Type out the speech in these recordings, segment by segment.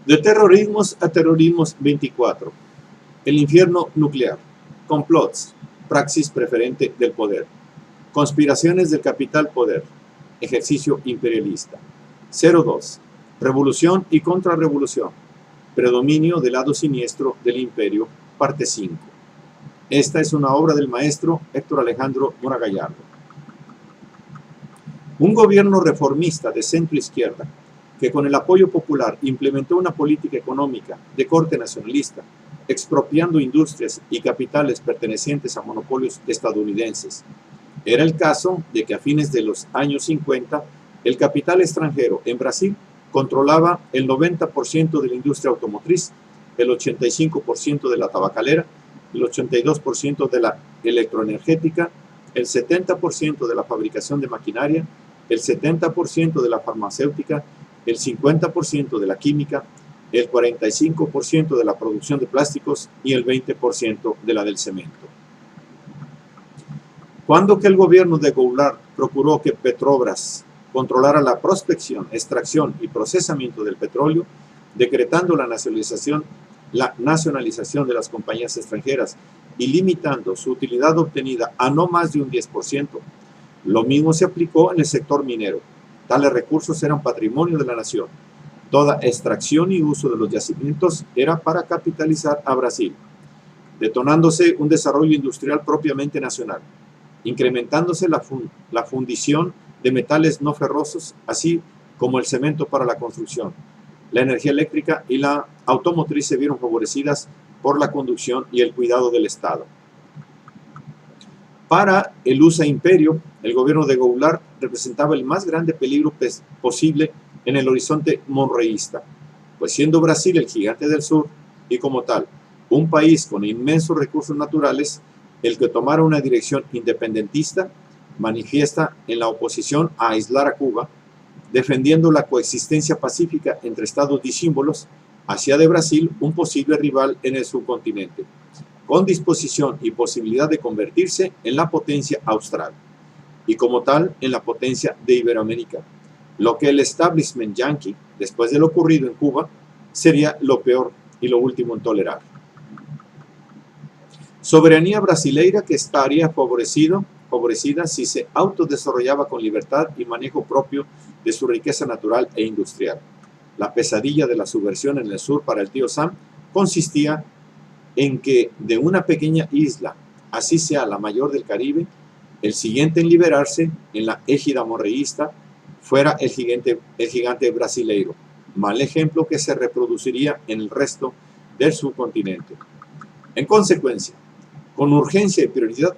De terrorismos a terrorismos 24. El infierno nuclear. Complots. Praxis preferente del poder. Conspiraciones del capital poder. Ejercicio imperialista. 02. Revolución y contrarrevolución. Predominio del lado siniestro del imperio. Parte 5. Esta es una obra del maestro Héctor Alejandro Mora Gallardo. Un gobierno reformista de centro-izquierda que con el apoyo popular implementó una política económica de corte nacionalista, expropiando industrias y capitales pertenecientes a monopolios estadounidenses. Era el caso de que a fines de los años 50, el capital extranjero en Brasil controlaba el 90% de la industria automotriz, el 85% de la tabacalera, el 82% de la electroenergética, el 70% de la fabricación de maquinaria, el 70% de la farmacéutica, el 50% de la química, el 45% de la producción de plásticos y el 20% de la del cemento. Cuando que el gobierno de Goulart procuró que Petrobras controlara la prospección, extracción y procesamiento del petróleo, decretando la nacionalización de las compañías extranjeras y limitando su utilidad obtenida a no más de un 10%, lo mismo se aplicó en el sector minero. Tales recursos eran patrimonio de la nación. Toda extracción y uso de los yacimientos era para capitalizar a Brasil, detonándose un desarrollo industrial propiamente nacional, incrementándose la fundición de metales no ferrosos, así como el cemento para la construcción. La energía eléctrica y la automotriz se vieron favorecidas por la conducción y el cuidado del Estado. Para el USA Imperio, el gobierno de Goulart representaba el más grande peligro posible en el horizonte monroísta, pues siendo Brasil el gigante del sur y como tal, un país con inmensos recursos naturales, el que tomara una dirección independentista manifiesta en la oposición a aislar a Cuba, defendiendo la coexistencia pacífica entre estados disímbolos, hacía de Brasil un posible rival en el subcontinente, con disposición y posibilidad de convertirse en la potencia austral, y como tal en la potencia de Iberoamérica, lo que el establishment yanqui, después de lo ocurrido en Cuba, sería lo peor y lo último en tolerar. Soberanía brasileira que estaría favorecida si se autodesarrollaba con libertad y manejo propio de su riqueza natural e industrial. La pesadilla de la subversión en el sur para el tío Sam consistía en que de una pequeña isla, así sea la mayor del Caribe, el siguiente en liberarse, en la égida monroísta, fuera el gigante brasileiro, mal ejemplo que se reproduciría en el resto del subcontinente. En consecuencia, con urgencia y prioridad,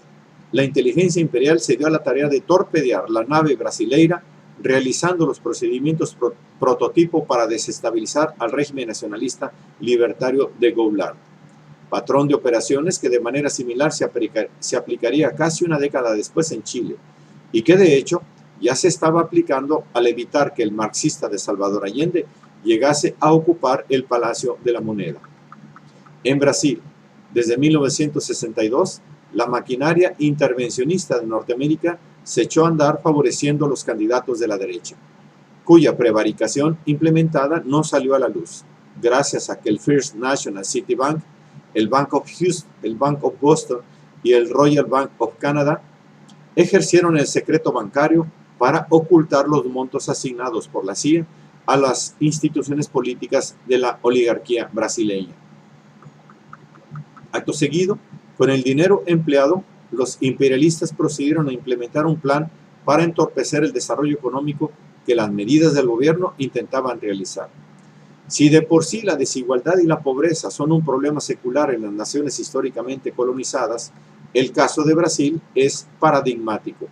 la inteligencia imperial se dio a la tarea de torpedear la nave brasileira, realizando los procedimientos prototipo para desestabilizar al régimen nacionalista libertario de Goulart, patrón de operaciones que de manera similar se aplicaría casi una década después en Chile, y que de hecho ya se estaba aplicando al evitar que el marxista de Salvador Allende llegase a ocupar el Palacio de la Moneda. En Brasil, desde 1962, la maquinaria intervencionista de Norteamérica se echó a andar favoreciendo a los candidatos de la derecha, cuya prevaricación implementada no salió a la luz, gracias a que el First National Citibank, el Bank of Houston, el Bank of Boston y el Royal Bank of Canada ejercieron el secreto bancario para ocultar los montos asignados por la CIA a las instituciones políticas de la oligarquía brasileña. Acto seguido, con el dinero empleado, los imperialistas procedieron a implementar un plan para entorpecer el desarrollo económico que las medidas del gobierno intentaban realizar. Si de por sí la desigualdad y la pobreza son un problema secular en las naciones históricamente colonizadas, el caso de Brasil es paradigmático.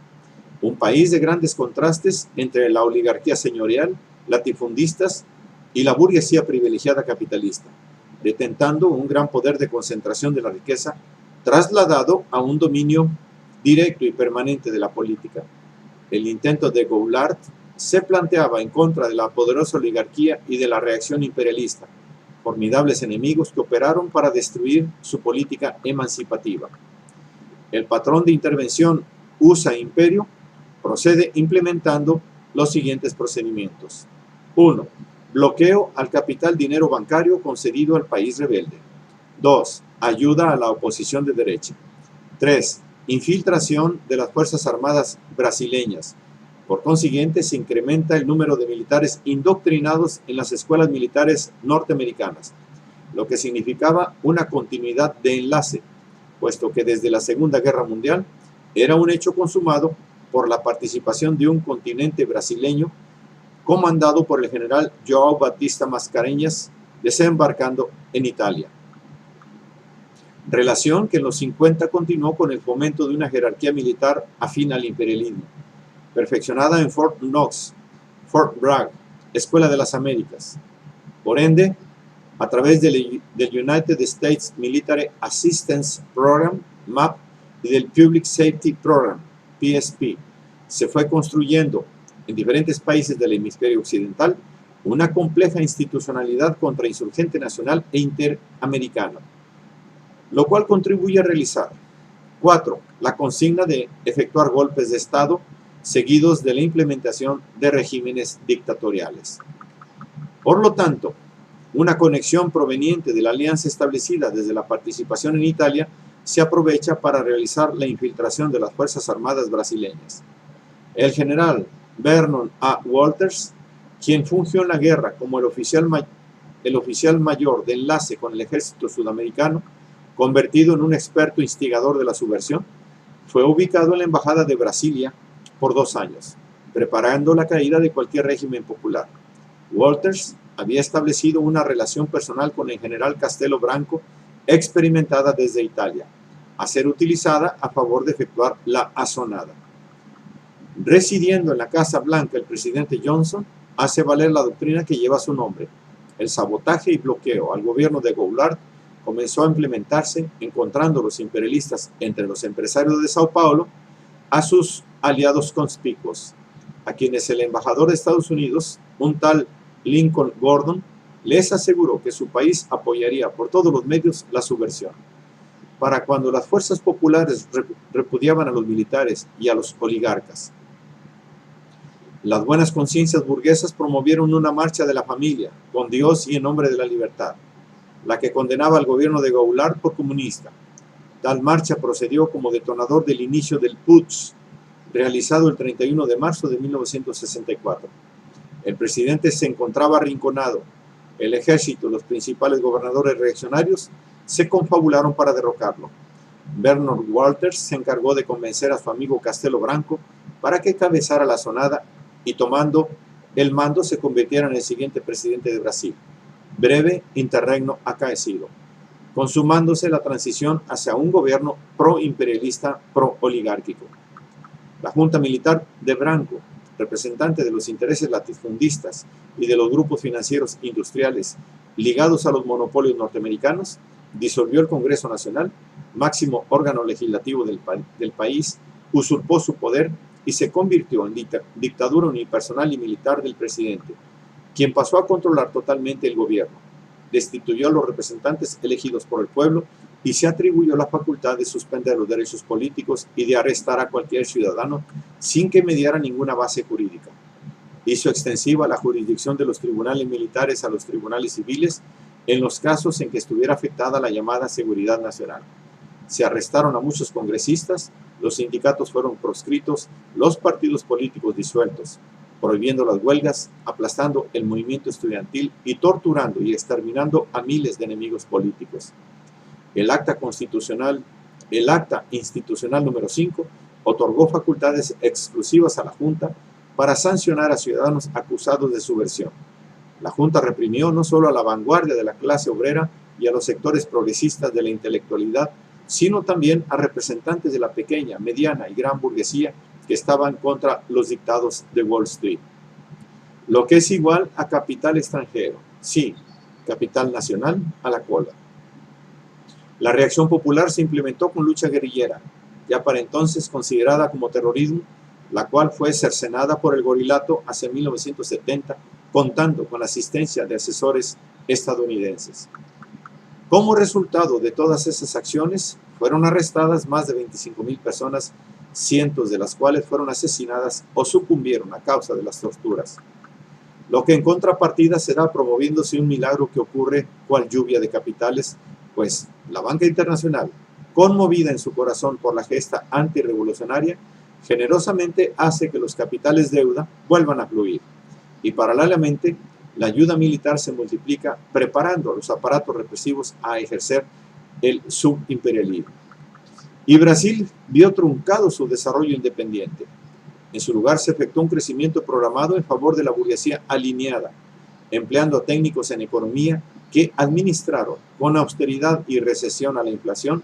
Un país de grandes contrastes entre la oligarquía señorial, latifundistas y la burguesía privilegiada capitalista, detentando un gran poder de concentración de la riqueza trasladado a un dominio directo y permanente de la política. El intento de Goulart se planteaba en contra de la poderosa oligarquía y de la reacción imperialista, formidables enemigos que operaron para destruir su política emancipativa. El patrón de intervención USA Imperio procede implementando los siguientes procedimientos. 1. Bloqueo al capital dinero bancario concedido al país rebelde. 2. Ayuda a la oposición de derecha. 3. Infiltración de las Fuerzas Armadas brasileñas. Por consiguiente, se incrementa el número de militares indoctrinados en las escuelas militares norteamericanas, lo que significaba una continuidad de enlace, puesto que desde la Segunda Guerra Mundial era un hecho consumado por la participación de un contingente brasileño comandado por el general João Batista Mascarenhas, desembarcando en Italia. Relación que en los 50 continuó con el fomento de una jerarquía militar afín al imperialismo, perfeccionada en Fort Knox, Fort Bragg, Escuela de las Américas. Por ende, a través del United States Military Assistance Program, MAP, y del Public Safety Program, PSP, se fue construyendo en diferentes países del hemisferio occidental una compleja institucionalidad contrainsurgente nacional e interamericana, lo cual contribuye a realizar 4. La consigna de efectuar golpes de Estado seguidos de la implementación de regímenes dictatoriales. Por lo tanto, una conexión proveniente de la alianza establecida desde la participación en Italia se aprovecha para realizar la infiltración de las Fuerzas Armadas brasileñas. El general Vernon A. Walters, quien fungió en la guerra como el oficial mayor de enlace con el ejército sudamericano, convertido en un experto instigador de la subversión, fue ubicado en la Embajada de Brasilia por 2 años, preparando la caída de cualquier régimen popular. Walters había establecido una relación personal con el general Castelo Branco, experimentada desde Italia, a ser utilizada a favor de efectuar la asonada. Residiendo en la Casa Blanca, el presidente Johnson hace valer la doctrina que lleva su nombre. El sabotaje y bloqueo al gobierno de Goulart comenzó a implementarse, encontrando los imperialistas entre los empresarios de Sao Paulo a sus aliados conspicuos, a quienes el embajador de Estados Unidos, un tal Lincoln Gordon, les aseguró que su país apoyaría por todos los medios la subversión. Para cuando las fuerzas populares repudiaban a los militares y a los oligarcas, las buenas conciencias burguesas promovieron una marcha de la familia, con Dios y en nombre de la libertad, la que condenaba al gobierno de Goulart por comunista. Tal marcha procedió como detonador del inicio del putsch, realizado el 31 de marzo de 1964. El presidente se encontraba arrinconado. El ejército y los principales gobernadores reaccionarios se confabularon para derrocarlo. Vernon Walters se encargó de convencer a su amigo Castelo Branco para que cabezara la asonada y, tomando el mando, se convirtiera en el siguiente presidente de Brasil. Breve interregno acaecido, consumándose la transición hacia un gobierno pro-imperialista, pro-oligárquico. La Junta Militar de Branco, representante de los intereses latifundistas y de los grupos financieros industriales ligados a los monopolios norteamericanos, disolvió el Congreso Nacional, máximo órgano legislativo del país, usurpó su poder y se convirtió en dictadura unipersonal y militar del presidente, quien pasó a controlar totalmente el gobierno, destituyó a los representantes elegidos por el pueblo y se atribuyó la facultad de suspender los derechos políticos y de arrestar a cualquier ciudadano sin que mediara ninguna base jurídica. Hizo extensiva la jurisdicción de los tribunales militares a los tribunales civiles en los casos en que estuviera afectada la llamada seguridad nacional. Se arrestaron a muchos congresistas, los sindicatos fueron proscritos, los partidos políticos disueltos, prohibiendo las huelgas, aplastando el movimiento estudiantil y torturando y exterminando a miles de enemigos políticos. El acta institucional número 5 otorgó facultades exclusivas a la Junta para sancionar a ciudadanos acusados de subversión. La Junta reprimió no solo a la vanguardia de la clase obrera y a los sectores progresistas de la intelectualidad, sino también a representantes de la pequeña, mediana y gran burguesía que estaban contra los dictados de Wall Street. Lo que es igual a capital extranjero, sí, capital nacional a la cola. La reacción popular se implementó con lucha guerrillera, ya para entonces considerada como terrorismo, la cual fue cercenada por el gorilato hacia 1970, contando con la asistencia de asesores estadounidenses. Como resultado de todas esas acciones, fueron arrestadas más de 25,000 personas, cientos de las cuales fueron asesinadas o sucumbieron a causa de las torturas. lo que en contrapartida se da promoviéndose un milagro que ocurre cual lluvia de capitales, pues la banca internacional, conmovida en su corazón por la gesta antirrevolucionaria, generosamente hace que los capitales deuda vuelvan a fluir. Y paralelamente, la ayuda militar se multiplica preparando a los aparatos represivos a ejercer el subimperialismo. Y Brasil vio truncado su desarrollo independiente. En su lugar se efectuó un crecimiento programado en favor de la burguesía alineada, empleando técnicos en economía que administraron con austeridad y recesión a la inflación,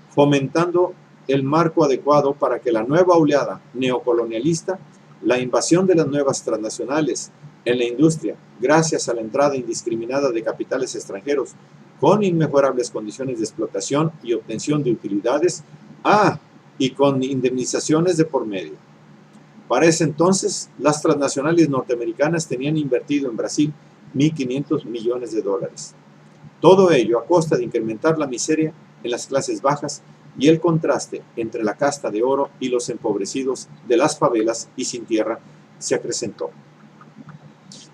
fomentando el marco adecuado para que la nueva oleada neocolonialista, la invasión de las nuevas transnacionales en la industria, gracias a la entrada indiscriminada de capitales extranjeros con inmejorables condiciones de explotación y obtención de utilidades, y con indemnizaciones de por medio. Para ese entonces, las transnacionales norteamericanas tenían invertido en Brasil 1.500 millones de dólares. Todo ello a costa de incrementar la miseria en las clases bajas y el contraste entre la casta de oro y los empobrecidos de las favelas y sin tierra se acrecentó.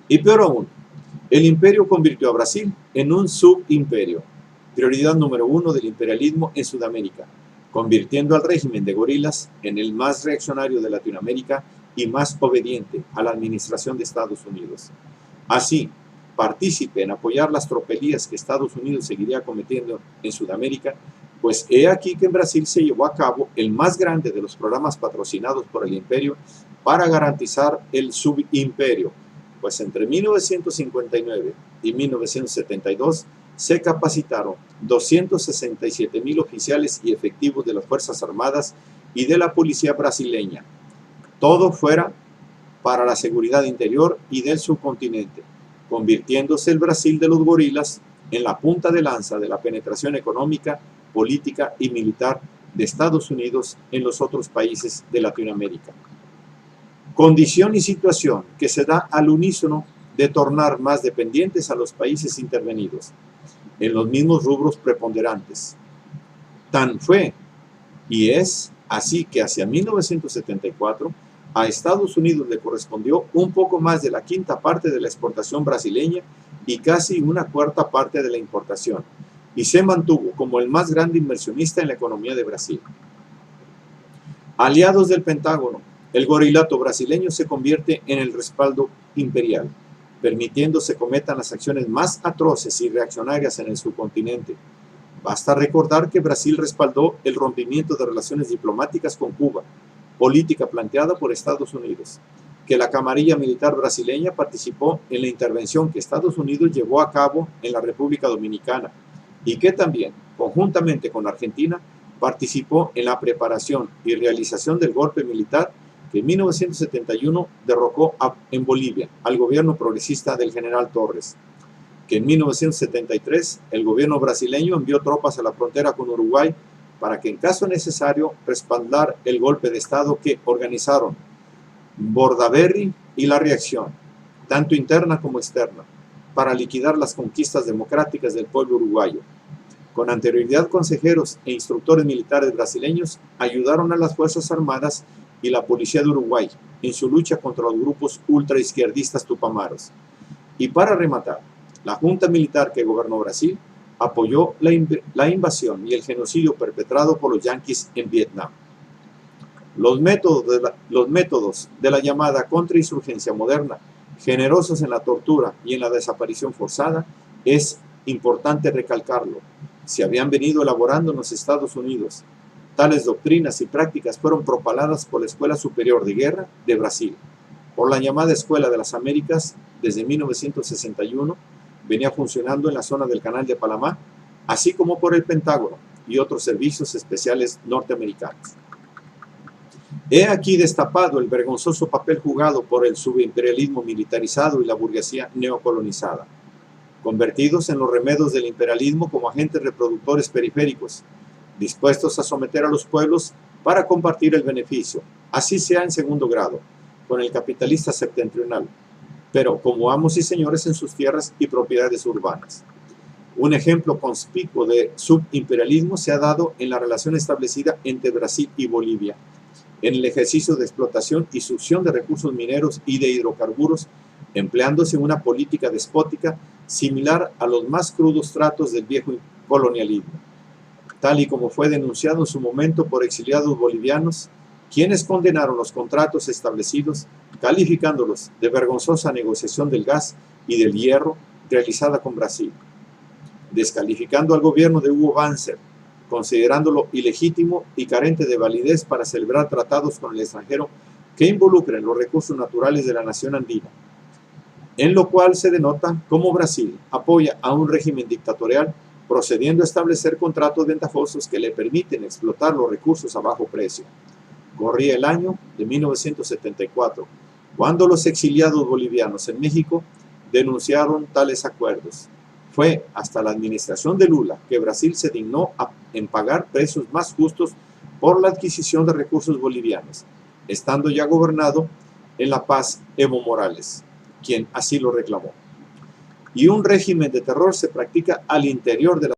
Y peor aún, el imperio convirtió a Brasil en un subimperio, prioridad número 1 del imperialismo en Sudamérica, convirtiendo al régimen de gorilas en el más reaccionario de Latinoamérica y más obediente a la administración de Estados Unidos. Así, partícipe en apoyar las tropelías que Estados Unidos seguiría cometiendo en Sudamérica, pues he aquí que en Brasil se llevó a cabo el más grande de los programas patrocinados por el imperio para garantizar el subimperio, pues entre 1959 y 1972 se capacitaron 267.000 oficiales y efectivos de las Fuerzas Armadas y de la Policía brasileña. Todo fuera para la seguridad interior y del subcontinente, convirtiéndose el Brasil de los gorilas en la punta de lanza de la penetración económica, política y militar de Estados Unidos en los otros países de Latinoamérica. Condición y situación que se da al unísono de tornar más dependientes a los países intervenidos, en los mismos rubros preponderantes. Tan fue y es así que hacia 1974 a Estados Unidos le correspondió un poco más de la quinta parte de la exportación brasileña y casi una cuarta parte de la importación, y se mantuvo como el más grande inversionista en la economía de Brasil. Aliados del Pentágono, el gorilato brasileño se convierte en el respaldo imperial, permitiendo se cometan las acciones más atroces y reaccionarias en el subcontinente. Basta recordar que Brasil respaldó el rompimiento de relaciones diplomáticas con Cuba, política planteada por Estados Unidos, que la camarilla militar brasileña participó en la intervención que Estados Unidos llevó a cabo en la República Dominicana y que también, conjuntamente con Argentina, participó en la preparación y realización del golpe militar que en 1971 derrocó en Bolivia al gobierno progresista del general Torres, que en 1973 el gobierno brasileño envió tropas a la frontera con Uruguay para que en caso necesario respaldar el golpe de Estado que organizaron Bordaberry y la reacción, tanto interna como externa, para liquidar las conquistas democráticas del pueblo uruguayo. Con anterioridad, consejeros e instructores militares brasileños ayudaron a las Fuerzas Armadas y la Policía de Uruguay en su lucha contra los grupos ultraizquierdistas tupamaros. Y para rematar, la junta militar que gobernó Brasil apoyó la invasión y el genocidio perpetrado por los yanquis en Vietnam. Los métodos de la llamada contrainsurgencia moderna, generosos en la tortura y en la desaparición forzada, es importante recalcarlo, se habían venido elaborando en los Estados Unidos. Tales doctrinas y prácticas fueron propaladas por la Escuela Superior de Guerra de Brasil, por la llamada Escuela de las Américas desde 1961, venía funcionando en la zona del Canal de Panamá, así como por el Pentágono y otros servicios especiales norteamericanos. He aquí destapado el vergonzoso papel jugado por el subimperialismo militarizado y la burguesía neocolonizada, convertidos en los remedos del imperialismo como agentes reproductores periféricos, dispuestos a someter a los pueblos para compartir el beneficio, así sea en segundo grado, con el capitalista septentrional, pero como amos y señores en sus tierras y propiedades urbanas. Un ejemplo conspicuo de subimperialismo se ha dado en la relación establecida entre Brasil y Bolivia, en el ejercicio de explotación y succión de recursos mineros y de hidrocarburos empleándose en una política despótica similar a los más crudos tratos del viejo colonialismo, tal y como fue denunciado en su momento por exiliados bolivianos, quienes condenaron los contratos establecidos, calificándolos de vergonzosa negociación del gas y del hierro realizada con Brasil, descalificando al gobierno de Hugo Banzer, considerándolo ilegítimo y carente de validez para celebrar tratados con el extranjero que involucren los recursos naturales de la nación andina, en lo cual se denota cómo Brasil apoya a un régimen dictatorial procediendo a establecer contratos ventajosos que le permiten explotar los recursos a bajo precio. Corría el año de 1974, cuando los exiliados bolivianos en México denunciaron tales acuerdos. Fue hasta la administración de Lula que Brasil se dignó en pagar precios más justos por la adquisición de recursos bolivianos, estando ya gobernado en La Paz Evo Morales, quien así lo reclamó. Y un régimen de terror se practica al interior de la